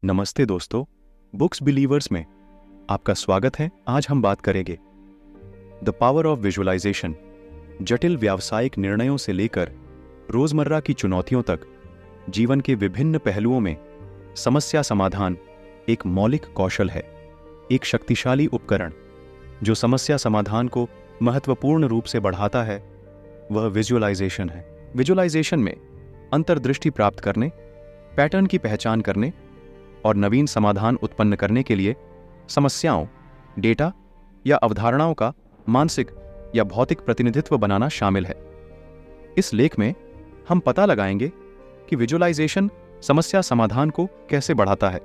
नमस्ते दोस्तों, books believers में आपका स्वागत है। आज हम बात करेंगे द पावर ऑफ विजुअलाइजेशन। जटिल व्यावसायिक निर्णयों से लेकर रोजमर्रा की चुनौतियों तक जीवन के विभिन्न पहलुओं में समस्या समाधान एक मौलिक कौशल है, एक शक्तिशाली उपकरण जो समस्या समाधान को महत्वपूर्ण रूप से बढ़ाता है। वह विजुअलाइजेशन है। विजुअलाइजेशन में अंतर्दृष्टि प्राप्त करने, पैटर्न की पहचान करने और नवीन समाधान उत्पन्न करने के लिए समस्याओं, डेटा या अवधारणाओं का मानसिक या भौतिक प्रतिनिधित्व बनाना शामिल है। इस लेख में हम पता लगाएंगे कि विजुअलाइजेशन समस्या समाधान को कैसे बढ़ाता है,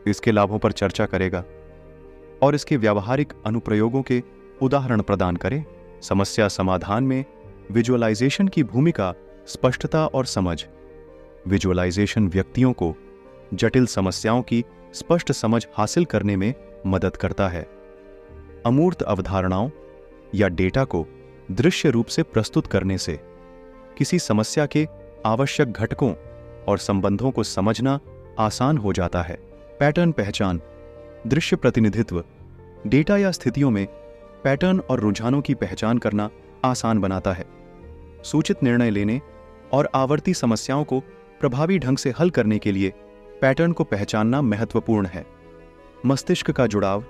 इसके लाभों पर चर्चा करेगा और इसके व्यावहारिक अनुप्रयोगों के उदाहरण प्रदान करें। समस्या समाधान में विजुअलाइजेशन की भूमिका, स्पष्टता और समझ। विजुअलाइजेशन व्यक्तियों को जटिल समस्याओं की स्पष्ट समझ हासिल करने में मदद करता है। अमूर्त अवधारणाओं या डेटा को दृश्य रूप से प्रस्तुत करने से किसी समस्या के आवश्यक घटकों और संबंधों को समझना आसान हो जाता है। पैटर्न पहचान, दृश्य प्रतिनिधित्व डेटा या स्थितियों में पैटर्न और रुझानों की पहचान करना आसान बनाता है। सूचित निर्णय लेने और आवर्ती समस्याओं को प्रभावी ढंग से हल करने के लिए पैटर्न को पहचानना महत्वपूर्ण है। मस्तिष्क का जुड़ाव।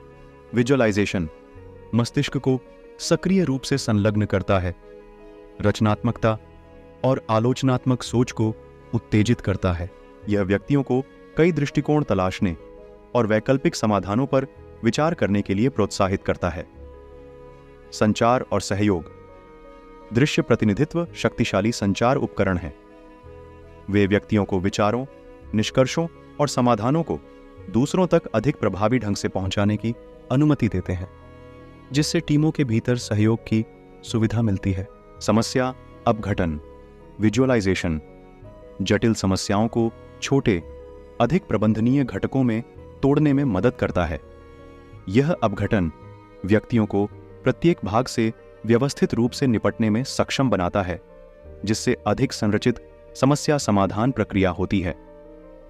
विजुअलाइजेशन मस्तिष्क को सक्रिय रूप से संलग्न करता है, रचनात्मकता और आलोचनात्मक सोच को उत्तेजित करता है। यह व्यक्तियों को कई दृष्टिकोण तलाशने और वैकल्पिक समाधानों पर विचार करने के लिए प्रोत्साहित करता है। संचार और सहयोग। दृश्य प्रतिनिधित्व शक्तिशाली संचार उपकरण है। वे व्यक्तियों को विचारों, निष्कर्षों और समाधानों को दूसरों तक अधिक प्रभावी ढंग से पहुंचाने की अनुमति देते हैं, जिससे टीमों के भीतर सहयोग की सुविधा मिलती है। समस्या अपघटन। विजुअलाइजेशन जटिल समस्याओं को छोटे, अधिक प्रबंधनीय घटकों में तोड़ने में मदद करता है। यह अपघटन व्यक्तियों को प्रत्येक भाग से व्यवस्थित रूप से निपटने में सक्षम बनाता है, जिससे अधिक संरचित समस्या समाधान प्रक्रिया होती है।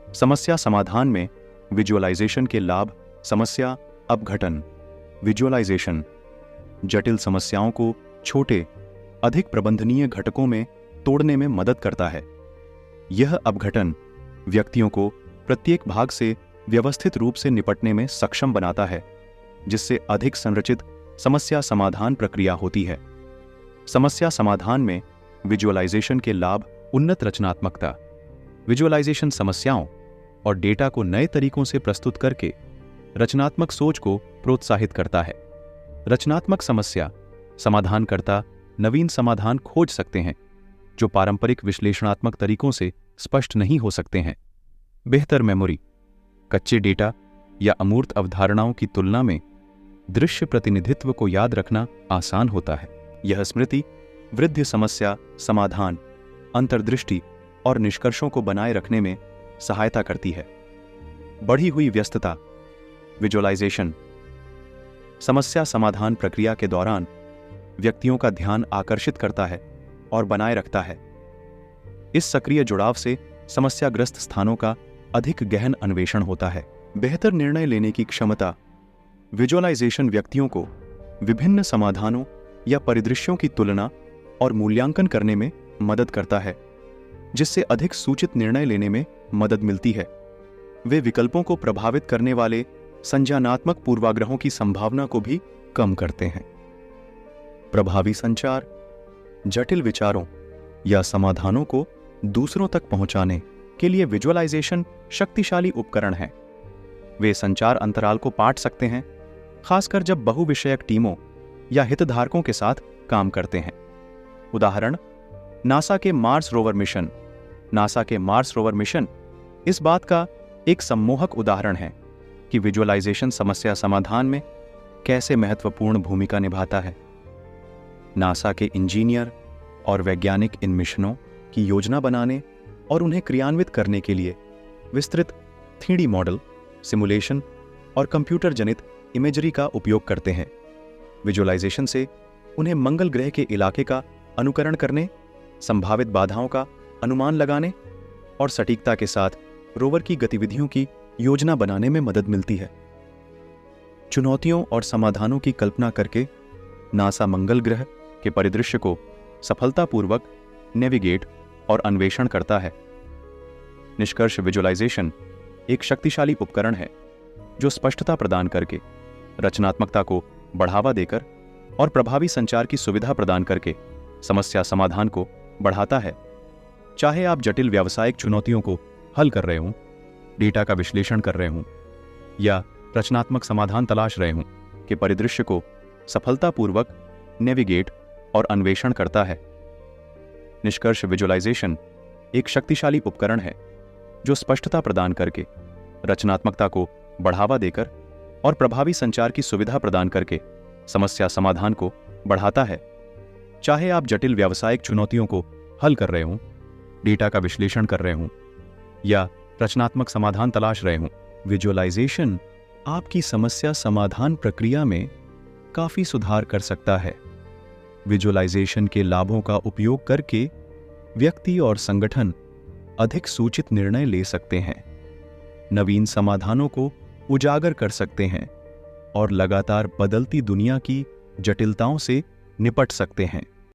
समस्या समाधान में विजुअलाइजेशन के लाभ। समस्या अपघटन। विजुअलाइजेशन जटिल समस्याओं को छोटे, अधिक प्रबंधनीय घटकों में तोड़ने में मदद करता है। यह अपघटन व्यक्तियों को प्रत्येक भाग से व्यवस्थित रूप से निपटने में सक्षम बनाता है, जिससे अधिक संरचित समस्या समाधान प्रक्रिया होती है। समस्या समाधान में विजुअलाइजेशन के लाभ। उन्नत रचनात्मकता। विजुअलाइजेशन समस्याओं और डेटा को नए तरीकों से प्रस्तुत करके रचनात्मक सोच को प्रोत्साहित करता है। रचनात्मक समस्या समाधानकर्ता नवीन समाधान खोज सकते हैं जो पारंपरिक विश्लेषणात्मक तरीकों से स्पष्ट नहीं हो सकते हैं। बेहतर मेमोरी। कच्चे डेटा या अमूर्त अवधारणाओं की तुलना में दृश्य प्रतिनिधित्व को याद रखना आसान होता है। यह स्मृति वृद्धि, समस्या समाधान, अंतर्दृष्टि और निष्कर्षों को बनाए रखने में सहायता करती है। बढ़ी हुई व्यस्तता। विजुअलाइजेशन समस्या समाधान प्रक्रिया के दौरान व्यक्तियों का ध्यान आकर्षित करता है और बनाए रखता है। इस सक्रिय जुड़ाव से समस्याग्रस्त स्थानों का अधिक गहन अन्वेषण होता है। बेहतर निर्णय लेने की क्षमता। विजुअलाइजेशन व्यक्तियों को विभिन्न समाधानों या परिदृश्यों की तुलना और मूल्यांकन करने में मदद करता है, जिससे अधिक सूचित निर्णय लेने में मदद मिलती है। वे विकल्पों को प्रभावित करने वाले संज्ञानात्मक पूर्वाग्रहों की संभावना को भी कम करते हैं। प्रभावी संचार। जटिल विचारों या समाधानों को दूसरों तक पहुंचाने के लिए विजुअलाइजेशन शक्तिशाली उपकरण है। वे संचार अंतराल को पाट सकते हैं, खासकर जब बहुविषयक टीमों या हितधारकों के साथ काम करते हैं। उदाहरण, नासा के मार्स रोवर मिशन। नासा के मार्स रोवर मिशन इस बात का एक सम्मोहक उदाहरण है कि विजुअलाइजेशन समस्या समाधान में कैसे महत्वपूर्ण भूमिका निभाता है। नासा के इंजीनियर और वैज्ञानिक इन मिशनों की योजना बनाने और उन्हें क्रियान्वित करने के लिए विस्तृत 3D मॉडल, सिमुलेशन और कंप्यूटर जनित इमेजरी का उपयोग करते हैं। विजुअलाइजेशन से उन्हें मंगल ग्रह के इलाके का अनुकरण करने, संभावित बाधाओं का अनुमान लगाने और सटीकता के साथ रोवर की गतिविधियों की योजना बनाने में मदद मिलती है। चुनौतियों और समाधानों की कल्पना करके नासा मंगल ग्रह के परिदृश्य को सफलतापूर्वक नेविगेट और अन्वेषण करता है। निष्कर्ष विजुअलाइजेशन एक शक्तिशाली उपकरण है जो स्पष्टता प्रदान करके, रचनात्मकता को बढ़ावा देकर और प्रभावी संचार की सुविधा प्रदान करके समस्या समाधान को बढ़ाता है। चाहे आप जटिल व्यावसायिक चुनौतियों को हल कर रहे हों, डेटा का विश्लेषण कर रहे हों या रचनात्मक समाधान तलाश रहे हों, के परिदृश्य को सफलतापूर्वक नेविगेट और अन्वेषण करता है। निष्कर्ष विजुअलाइजेशन एक शक्तिशाली उपकरण है जो स्पष्टता प्रदान करके, रचनात्मकता को बढ़ावा देकर और प्रभावी संचार की सुविधा प्रदान करके समस्या समाधान को बढ़ाता है। चाहे आप जटिल व्यावसायिक चुनौतियों को हल कर रहे हों, डेटा का विश्लेषण कर रहे हों या रचनात्मक समाधान तलाश रहे हों, विजुअलाइजेशन आपकी समस्या समाधान प्रक्रिया में काफी सुधार कर सकता है। विजुअलाइजेशन के लाभों का उपयोग करके व्यक्ति और संगठन अधिक सूचित निर्णय ले सकते हैं, नवीन समाधानों को उजागर कर सकते हैं और लगातार बदलती दुनिया की जटिलताओं से निपट सकते हैं।